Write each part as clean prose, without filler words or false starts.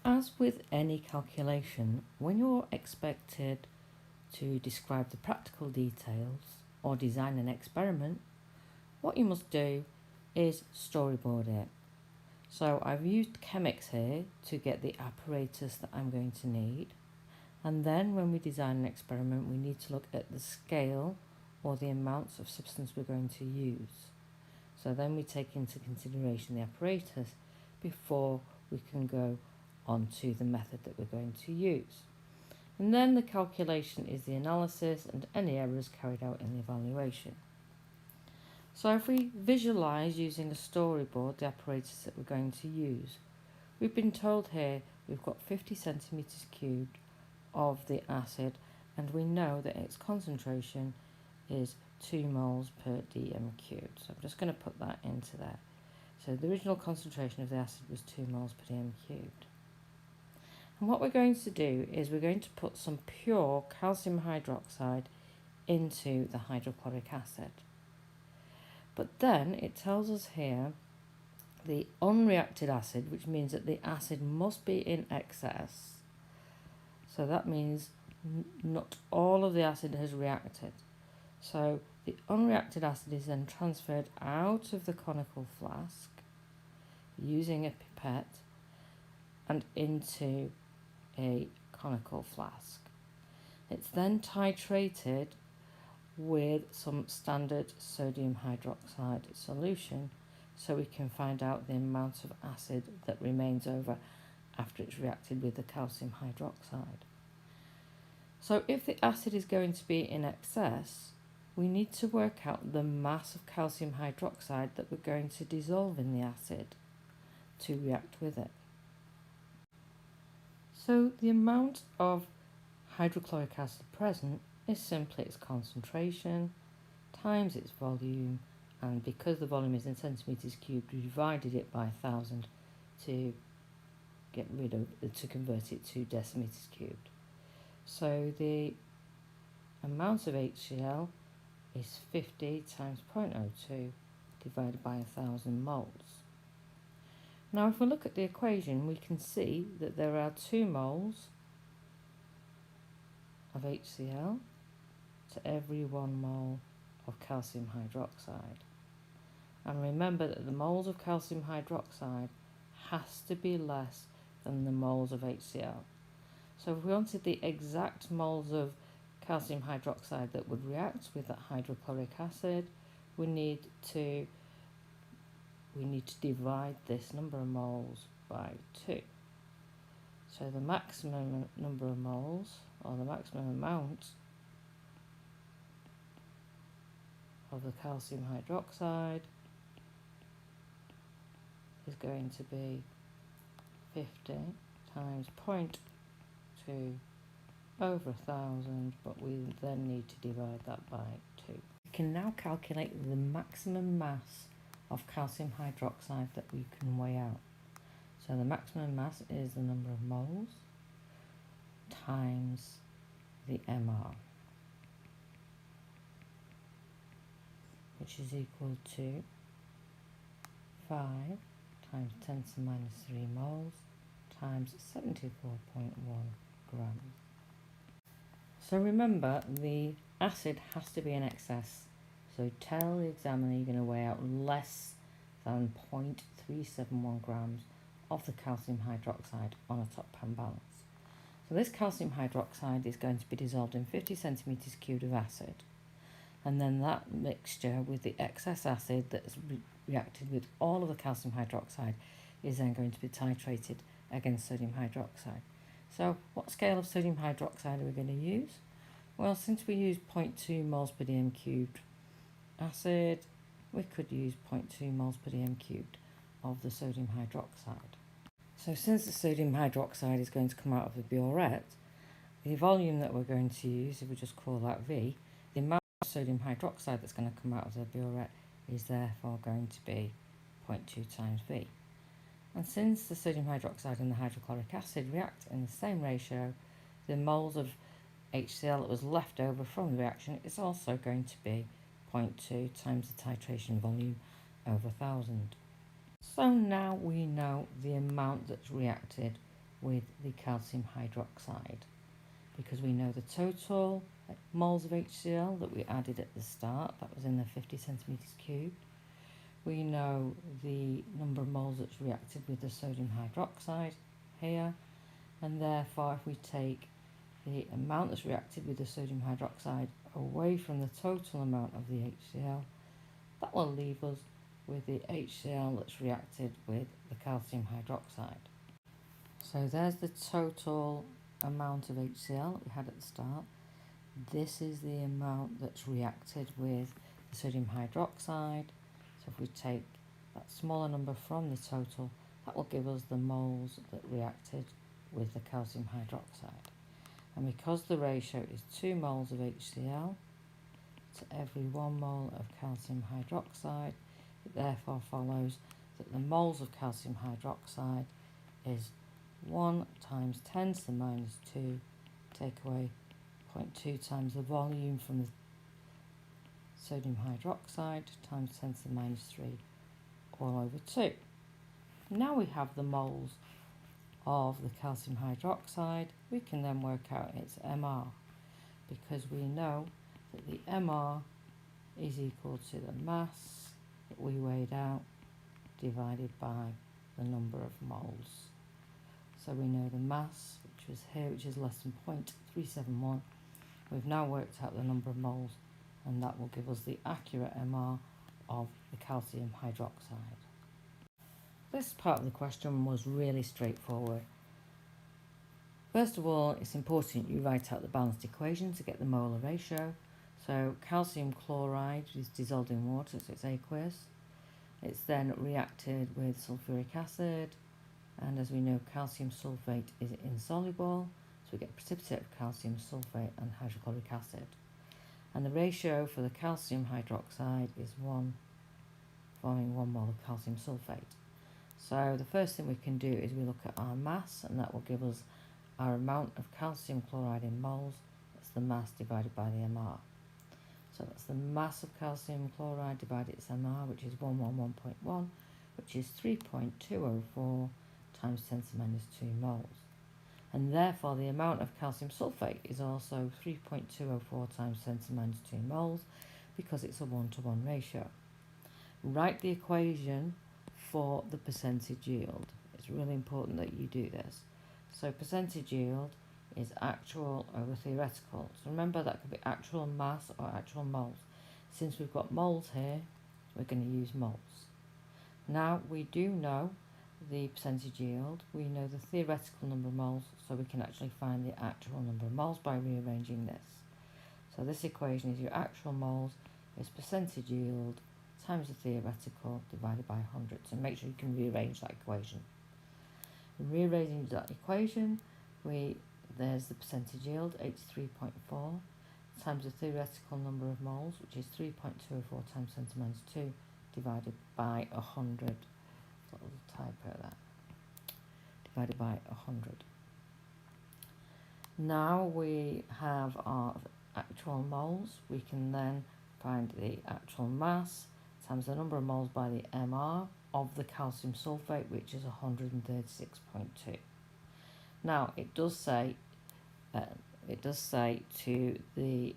As with any calculation, when you're expected to describe the practical details or design an experiment, what you must do is storyboard it. So I've used Chemix here to get the apparatus that I'm going to need. And then when we design an experiment, we need to look at the scale or the amounts of substance we're going to use. So then we take into consideration the apparatus before we can go on to the method that we're going to use. And then the calculation is the analysis and any errors carried out in the evaluation. So if we visualise using a storyboard the apparatus that we're going to use, we've been told here we've got 50 centimetres cubed of the acid, and we know that its concentration is 2 moles per dm cubed. So I'm just going to put that into there. So the original concentration of the acid was 2 moles per dm cubed. And what we're going to do is we're going to put some pure calcium hydroxide into the hydrochloric acid. But then it tells us here the unreacted acid, which means that the acid must be in excess. So that means not all of the acid has reacted. So the unreacted acid is then transferred out of the conical flask using a pipette and into a conical flask. It's then titrated with some standard sodium hydroxide solution so we can find out the amount of acid that remains over after it's reacted with the calcium hydroxide. So if the acid is going to be in excess, we need to work out the mass of calcium hydroxide that we're going to dissolve in the acid to react with it. So the amount of hydrochloric acid present is simply its concentration times its volume, and because the volume is in centimetres cubed, we divided it by 1,000 to convert it to decimeters cubed. So the amount of HCl is 50 times 0.02 divided by 1,000 moles. Now if we look at the equation, we can see that there are 2 moles of HCl to every 1 mole of calcium hydroxide. And remember that the moles of calcium hydroxide has to be less than the moles of HCl. So if we wanted the exact moles of calcium hydroxide that would react with that hydrochloric acid, we need to divide this number of moles by 2. So the maximum number of moles, or the maximum amount of the calcium hydroxide, is going to be 50 times 0.2 over 1,000, but we then need to divide that by 2. We can now calculate the maximum mass of calcium hydroxide that we can weigh out. So the maximum mass is the number of moles times the MR, which is equal to 5 times 10 to the minus 3 moles times 74.1 grams. So remember, the acid has to be in excess. So tell the examiner you're going to weigh out less than 0.371 grams of the calcium hydroxide on a top pan balance. So this calcium hydroxide is going to be dissolved in 50 centimetres cubed of acid. And then that mixture with the excess acid that's reacted with all of the calcium hydroxide is then going to be titrated against sodium hydroxide. So what scale of sodium hydroxide are we going to use? Well, since we use 0.2 moles per dm cubed acid, we could use 0.2 moles per dm cubed of the sodium hydroxide. So since the sodium hydroxide is going to come out of the burette, the volume that we're going to use, if we just call that V, the amount of sodium hydroxide that's going to come out of the burette is therefore going to be 0.2 times V. And since the sodium hydroxide and the hydrochloric acid react in the same ratio, the moles of HCl that was left over from the reaction is also going to be 0.2 times the titration volume over 1,000. So now we know the amount that's reacted with the calcium hydroxide, because we know the total moles of HCl that we added at the start, that was in the 50 centimetres cubed. We know the number of moles that's reacted with the sodium hydroxide here, and therefore if we take the amount that's reacted with the sodium hydroxide away from the total amount of the HCl, that will leave us with the HCl that's reacted with the calcium hydroxide. So there's the total amount of HCl that we had at the start. This is the amount that's reacted with the sodium hydroxide. So if we take that smaller number from the total, that will give us the moles that reacted with the calcium hydroxide. And because the ratio is 2 moles of HCl to every 1 mole of calcium hydroxide, it therefore follows that the moles of calcium hydroxide is 1 times 10 to the minus 2, take away 0.2 times the volume from the sodium hydroxide times 10 to the minus 3 all over 2. Now we have the moles of the calcium hydroxide, we can then work out its MR, because we know that the MR is equal to the mass that we weighed out divided by the number of moles. So we know the mass, which was here, which is less than 0.371. We've now worked out the number of moles, and that will give us the accurate MR of the calcium hydroxide. This part of the question was really straightforward. First of all, it's important you write out the balanced equation to get the molar ratio. So calcium chloride is dissolved in water, so it's aqueous. It's then reacted with sulfuric acid, and as we know, calcium sulfate is insoluble, so we get precipitate of calcium sulfate and hydrochloric acid. And the ratio for the calcium hydroxide is 1 forming 1 mole of calcium sulfate. So the first thing we can do is we look at our mass, and that will give us our amount of calcium chloride in moles. That's the mass divided by the MR. So that's the mass of calcium chloride divided its MR, which is 111.1, which is 3.204 times 10 to the minus 2 moles. And therefore the amount of calcium sulfate is also 3.204 times 10 to the minus 2 moles, because it's a 1-to-1 ratio. Write the equation for the percentage yield. It's really important that you do this. So percentage yield is actual over theoretical. So remember, that could be actual mass or actual moles. Since we've got moles here, we're going to use moles. Now we do know the percentage yield. We know the theoretical number of moles, so we can actually find the actual number of moles by rearranging this. So this equation is your actual moles is percentage yield times the theoretical divided by 100. So make sure you can rearrange that equation. In rearranging that equation, there's the percentage yield, 83.4, times the theoretical number of moles, which is 3.204 times 10 to the minus 2, divided by 100. That was a typo there. Divided by 100. Now we have our actual moles. We can then find the actual mass times the number of moles by the MR of the calcium sulfate, which is 136.2. Now it does say to the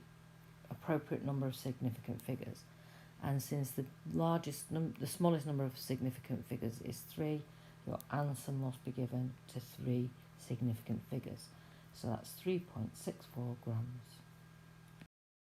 appropriate number of significant figures, and since the smallest number of significant figures is 3, your answer must be given to 3 significant figures. So that's 3.64 grams.